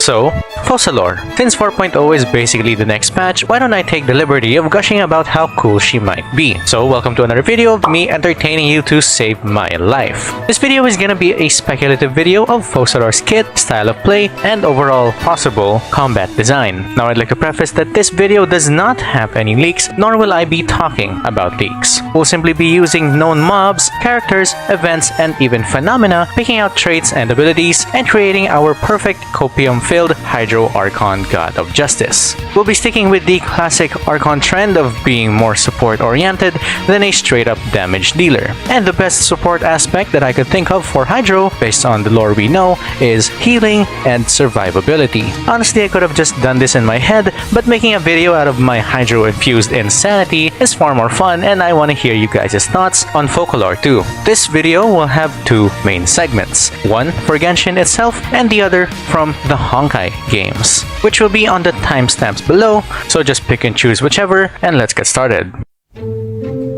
So, Focalors. Since 4.0 is basically the next patch, why don't I take the liberty of gushing about how cool she might be. So, welcome to another video of me entertaining you to save my life. This video is gonna be a speculative video of Focalors' kit, style of play, and overall possible combat design. Now, I'd like to preface that this video does not have any leaks, nor will I be talking about leaks. We'll simply be using known mobs, characters, events, and even phenomena, picking out traits and abilities, and creating our perfect copium-filled Hydro Archon God of Justice. We'll be sticking with the classic Archon trend of being more support-oriented than a straight-up damage dealer. And the best support aspect that I could think of for Hydro, based on the lore we know, is healing and survivability. Honestly, I could have just done this in my head, but making a video out of my Hydro-infused insanity is far more fun, and I want to hear you guys' thoughts on Focalors too. This video will have two main segments, one for Genshin itself and the other from the Honkai games, which will be on the timestamps below, so just pick and choose whichever, and let's get started.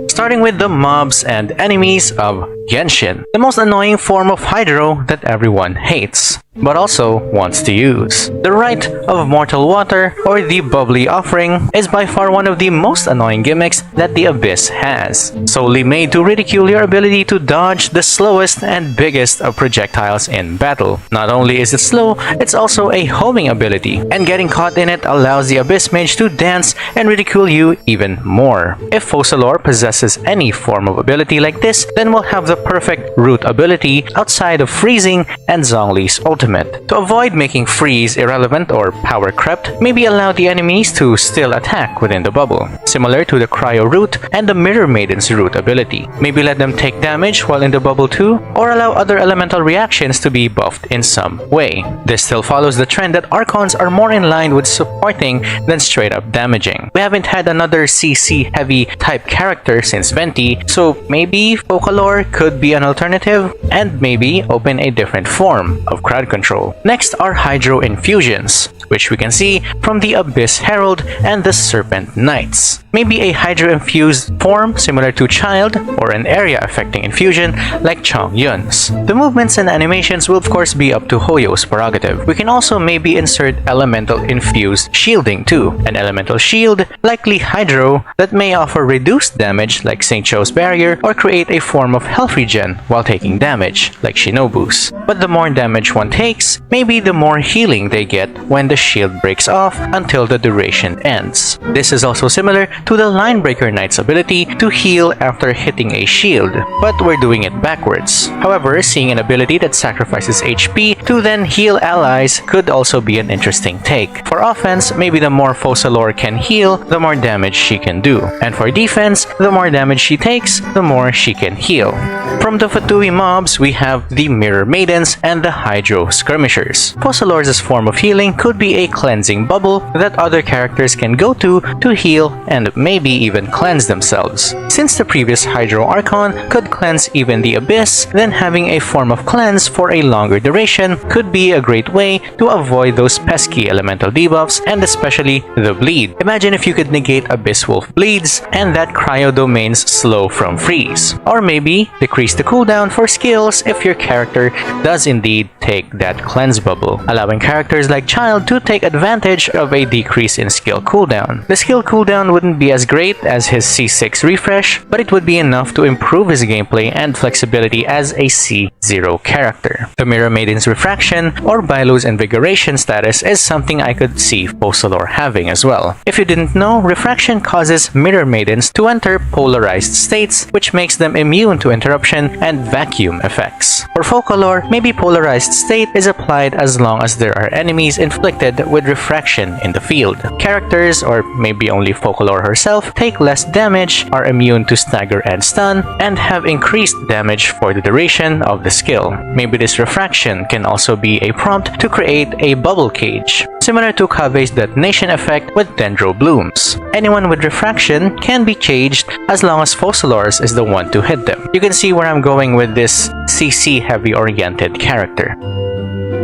Starting with the mobs and enemies of Genshin, the most annoying form of Hydro that everyone hates, but also wants to use. The Rite of Mortal Water, or the Bubbly Offering, is by far one of the most annoying gimmicks that the Abyss has, solely made to ridicule your ability to dodge the slowest and biggest of projectiles in battle. Not only is it slow, it's also a homing ability, and getting caught in it allows the Abyss Mage to dance and ridicule you even more. If Focalors possesses any form of ability like this, then we'll have the perfect root ability outside of freezing and Zhongli's ultimate. To avoid making freeze irrelevant or power crept, maybe allow the enemies to still attack within the bubble, similar to the Cryo root and the Mirror Maiden's root ability. Maybe let them take damage while in the bubble too, or allow other elemental reactions to be buffed in some way. This still follows the trend that Archons are more in line with supporting than straight up damaging. We haven't had another CC heavy type character since Venti, so maybe Focalors could be an alternative, and maybe open a different form of crowd control. Next are Hydro infusions, which we can see from the Abyss Herald and the Serpent Knights. Maybe a Hydro-infused form similar to Child, or an area-affecting infusion like Chong Yun's. The movements and animations will of course be up to Hoyo's prerogative. We can also maybe insert elemental-infused shielding too. An elemental shield, likely Hydro, that may offer reduced damage like St. Cho's Barrier, or create a form of health regen while taking damage like Shinobu's. But the more damage one takes, maybe the more healing they get when the shield breaks off until the duration ends. This is also similar to the Linebreaker Knight's ability to heal after hitting a shield, but we're doing it backwards. However, seeing an ability that sacrifices HP to then heal allies could also be an interesting take. For offense, maybe the more Focalors can heal, the more damage she can do. And for defense, the more damage she takes, the more she can heal. From the Fatui mobs, we have the Mirror Maidens and the Hydro Skirmishers. Focalors' form of healing could be a cleansing bubble that other characters can go to heal and maybe even cleanse themselves. Since the previous Hydro Archon could cleanse even the Abyss, then having a form of cleanse for a longer duration could be a great way to avoid those pesky elemental debuffs and especially the bleed. Imagine if you could negate Abyss Wolf bleeds and that Cryo domain's slow from freeze. Or maybe decrease the cooldown for skills if your character does indeed take that cleanse bubble, allowing characters like Child to take advantage of a decrease in skill cooldown. The skill cooldown wouldn't be as great as his C6 refresh, but it would be enough to improve his gameplay and flexibility as a C0 character. The Mirror Maiden's Refraction or Bailu's Invigoration status is something I could see Focalors having as well. If you didn't know, Refraction causes Mirror Maidens to enter polarized states, which makes them immune to interruption and vacuum effects. For Focalors, maybe polarized state is applied as long as there are enemies inflicted with refraction in the field. Characters, or maybe only Focalors herself, take less damage, are immune to stagger and stun, and have increased damage for the duration of the skill. Maybe this refraction can also be a prompt to create a bubble cage, similar to Kave's detonation effect with Dendro Blooms. Anyone with refraction can be caged as long as Focalors is the one to hit them. You can see where I'm going with this CC heavy oriented character.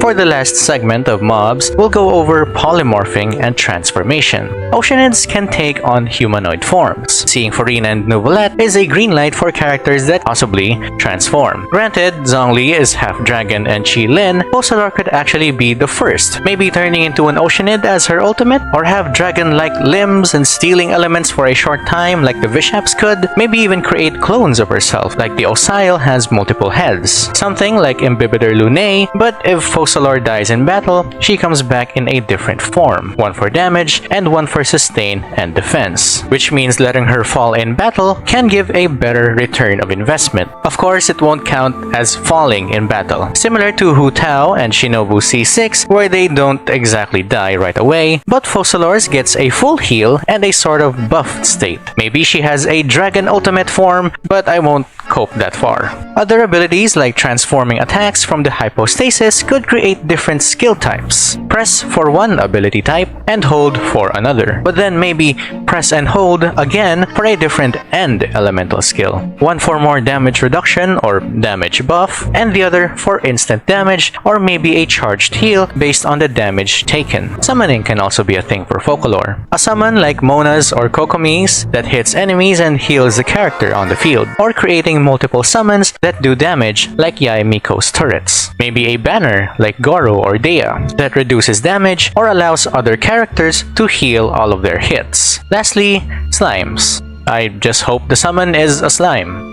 For the last segment of mobs, we'll go over polymorphing and transformation. Oceanids can take on humanoid forms. Seeing Furina and Nuvolette is a green light for characters that possibly transform. Granted, Zhongli is half dragon and Qilin, Focalors could actually be the first, maybe turning into an Oceanid as her ultimate, or have dragon-like limbs and stealing elements for a short time like the Vishaps could, maybe even create clones of herself like the Osile has multiple heads. Something like Imbibitor Lunae, but if Focalors dies in battle, she comes back in a different form, one for damage and one for sustain and defense, which means letting her fall in battle can give a better return of investment. Of course, it won't count as falling in battle, similar to Hu Tao and Shinobu C6, where they don't exactly die right away, but Focalors gets a full heal and a sort of buffed state. Maybe she has a dragon ultimate form, but I won't cope that far. Other abilities like transforming attacks from the hypostasis could create different skill types. Press for one ability type and hold for another, but then maybe press and hold again for a different end elemental skill. One for more damage reduction or damage buff, and the other for instant damage or maybe a charged heal based on the damage taken. Summoning can also be a thing for Focalors. A summon like Mona's or Kokomi's that hits enemies and heals the character on the field, or creating multiple summons that do damage like Yae Miko's turrets. Maybe a banner like Goro or Dea that reduces damage or allows other characters to heal all of their hits. Lastly, slimes. I just hope the summon is a slime.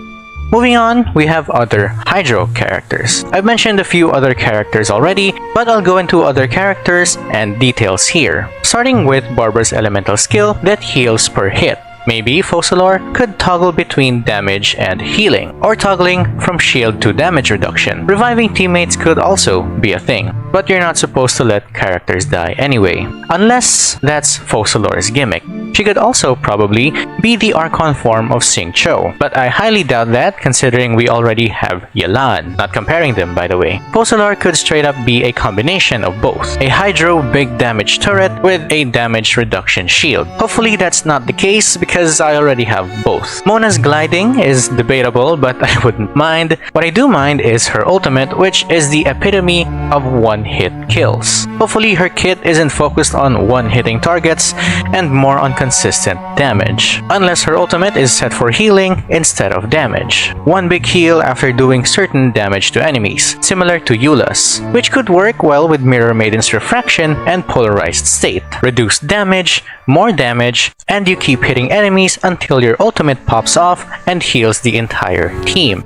Moving on, we have other Hydro characters. I've mentioned a few other characters already, but I'll go into other characters and details here, starting with Barbara's elemental skill that heals per hit. Maybe Focalors could toggle between damage and healing, or toggling from shield to damage reduction. Reviving teammates could also be a thing, but you're not supposed to let characters die anyway, unless that's Focalors' gimmick. She could also probably be the Archon form of Xingqiu, but I highly doubt that considering we already have Yelan, not comparing them by the way. Focalors could straight up be a combination of both, a Hydro big damage turret with a damage reduction shield. Hopefully that's not the case because I already have both. Mona's gliding is debatable, but I wouldn't mind. What I do mind is her ultimate, which is the epitome of one-hit kills. Hopefully her kit isn't focused on one-hitting targets and more on consistent damage, unless her ultimate is set for healing instead of damage. One big heal after doing certain damage to enemies, similar to Eula's, which could work well with Mirror Maiden's refraction and polarized state. Reduced damage, more damage, and you keep hitting enemies until your ultimate pops off and heals the entire team.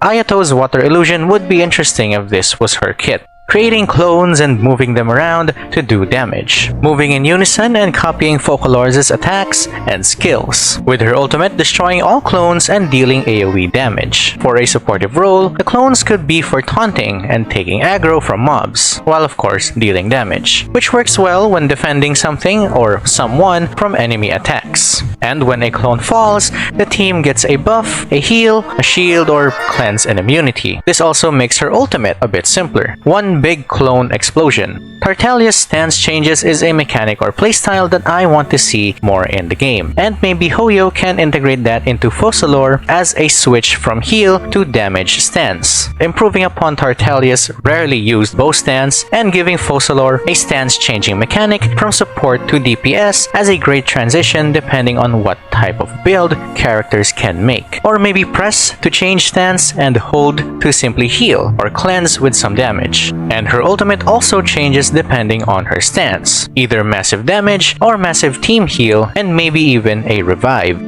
Ayato's water illusion would be interesting if this was her kit, creating clones and moving them around to do damage, moving in unison and copying Focalors' attacks and skills, with her ultimate destroying all clones and dealing AoE damage. For a supportive role, the clones could be for taunting and taking aggro from mobs, while of course dealing damage, which works well when defending something or someone from enemy attacks. And when a clone falls, the team gets a buff, a heal, a shield, or cleanse and immunity. This also makes her ultimate a bit simpler. One big clone explosion. Tartalia's stance changes is a mechanic or playstyle that I want to see more in the game, and maybe Hoyo can integrate that into Focalors as a switch from heal to damage stance, improving upon Tartalia's rarely used bow stance and giving Focalors a stance changing mechanic from support to DPS as a great transition depending on what type of build characters can make. Or maybe press to change stance and hold to simply heal or cleanse with some damage. And her ultimate also changes depending on her stance, either massive damage or massive team heal and maybe even a revive.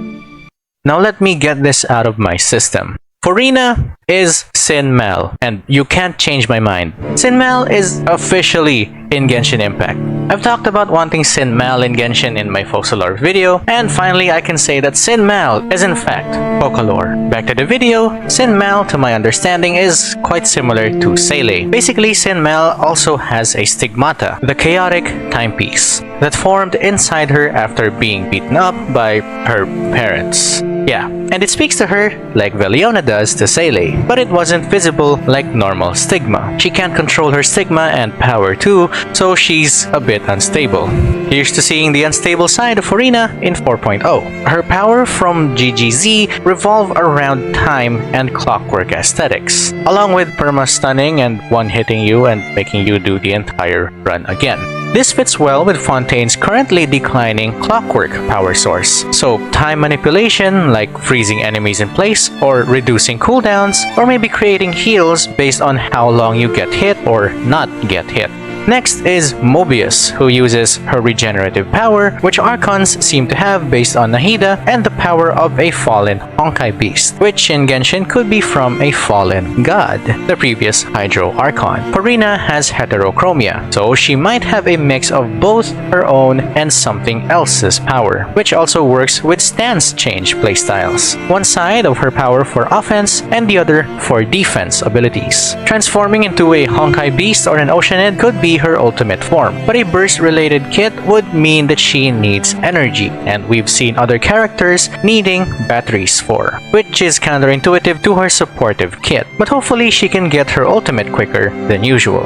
Now let me get this out of my system. Furina is Sin Mal, and you can't change my mind. Sin Mal is officially in Genshin Impact. I've talked about wanting Sin Mal in Genshin in my Focalors video, and finally I can say that Sin Mal is in fact Focalors. Back to the video, Sin Mal to my understanding is quite similar to Seele. Basically, Sin Mal also has a stigmata, the chaotic timepiece, that formed inside her after being beaten up by her parents. Yeah, and it speaks to her like Veliona does to Seele, but it wasn't visible like normal stigma. She can't control her stigma and power too, so she's a bit unstable. Here's to seeing the unstable side of Furina in 4.0. Her power from GGZ revolve around time and clockwork aesthetics, along with perma-stunning and one-hitting you and making you do the entire run again. This fits well with Fontaine's currently declining clockwork power source. So time manipulation, like freezing enemies in place, or reducing cooldowns, or maybe creating heals based on how long you get hit or not get hit. Next is Mobius, who uses her regenerative power, which Archons seem to have based on Nahida, and the power of a fallen Honkai beast, which in Genshin could be from a fallen god, the previous Hydro Archon. Furina has heterochromia, so she might have a mix of both her own and something else's power, which also works with stance change playstyles. One side of her power for offense and the other for defense abilities. Transforming into a Honkai beast or an Oceanid could be her ultimate form, but a burst-related kit would mean that she needs energy, and we've seen other characters needing batteries for, which is counterintuitive to her supportive kit, but hopefully she can get her ultimate quicker than usual.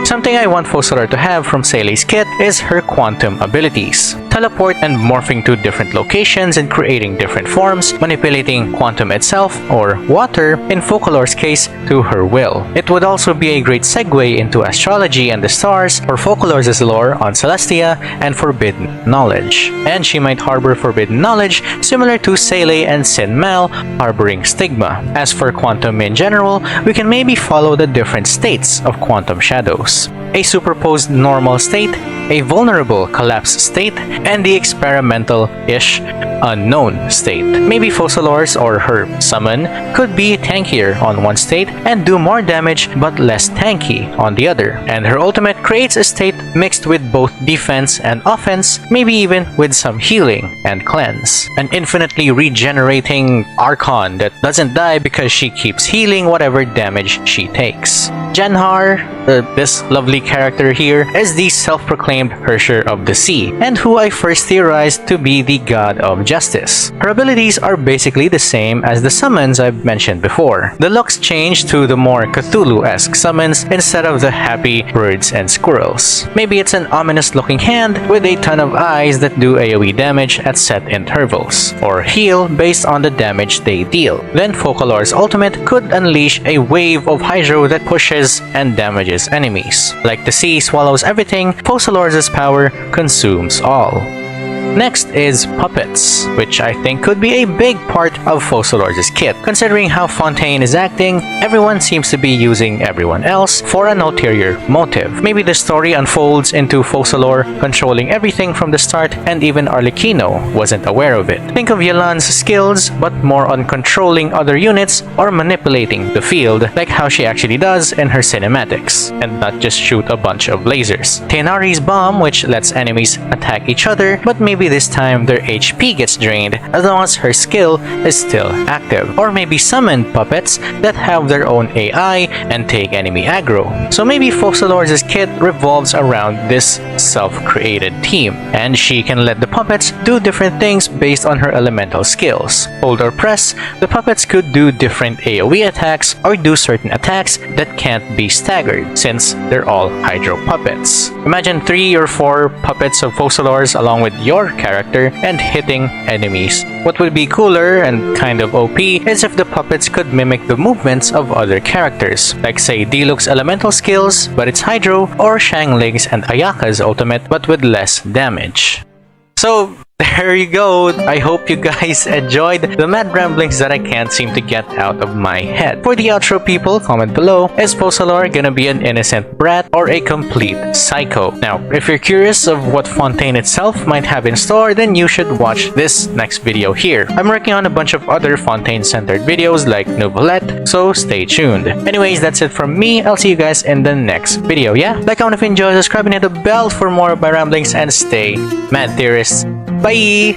Something I want Focalors to have from Seele's kit is her quantum abilities. Teleport and morphing to different locations and creating different forms, manipulating quantum itself, or water, in Focalors' case, to her will. It would also be a great segue into astrology and the stars for Focalors' lore on Celestia and forbidden knowledge. And she might harbor forbidden knowledge similar to Seele and Sin Mal harboring stigma. As for quantum in general, we can maybe follow the different states of quantum shadows. A superposed normal state, a vulnerable collapse state, and the experimental-ish unknown state. Maybe Focalors or her summon could be tankier on one state and do more damage but less tanky on the other. And her ultimate creates a state mixed with both defense and offense, maybe even with some healing and cleanse. An infinitely regenerating Archon that doesn't die because she keeps healing whatever damage she takes. Janhar, this lovely character here, is the self-proclaimed Hersher of the Sea, and who I first theorized to be the god of justice. Her abilities are basically the same as the summons I've mentioned before. The looks change to the more Cthulhu-esque summons instead of the happy birds and squirrels. Maybe it's an ominous-looking hand with a ton of eyes that do AoE damage at set intervals, or heal based on the damage they deal. Then Focalors' ultimate could unleash a wave of Hydro that pushes and damages enemies. Like the sea swallows everything, Focalors' power consumes all. Next is puppets, which I think could be a big part of Focalors' kit. Considering how Fontaine is acting, everyone seems to be using everyone else for an ulterior motive. Maybe the story unfolds into Focalor controlling everything from the start and even Arlecchino wasn't aware of it. Think of Yelan's skills, but more on controlling other units or manipulating the field, like how she actually does in her cinematics, and not just shoot a bunch of lasers. Tainari's bomb, which lets enemies attack each other, but maybe this time their HP gets drained as long as her skill is still active. Or maybe summon puppets that have their own AI and take enemy aggro. So maybe Focalors' kit revolves around this self-created team, and she can let the puppets do different things based on her elemental skills. Hold or press, the puppets could do different AoE attacks or do certain attacks that can't be staggered since they're all Hydro puppets. Imagine 3 or 4 puppets of Focalors along with your character and hitting enemies. What would be cooler and kind of OP is if the puppets could mimic the movements of other characters, like say Diluc's elemental skills, but it's Hydro, or Xiangling's and Ayaka's ultimate, but with less damage. So there you go. I hope you guys enjoyed the mad ramblings that I can't seem to get out of my head. For the outro people, comment below, is Focalor gonna be an innocent brat or a complete psycho? Now, if you're curious of what Fontaine itself might have in store, then you should watch this next video here. I'm working on a bunch of other Fontaine-centered videos like Nouvellette, so stay tuned. Anyways, that's it from me. I'll see you guys in the next video, yeah? Like, comment if you enjoyed, subscribe and hit the bell for more of my ramblings, and stay mad theorists. Bye!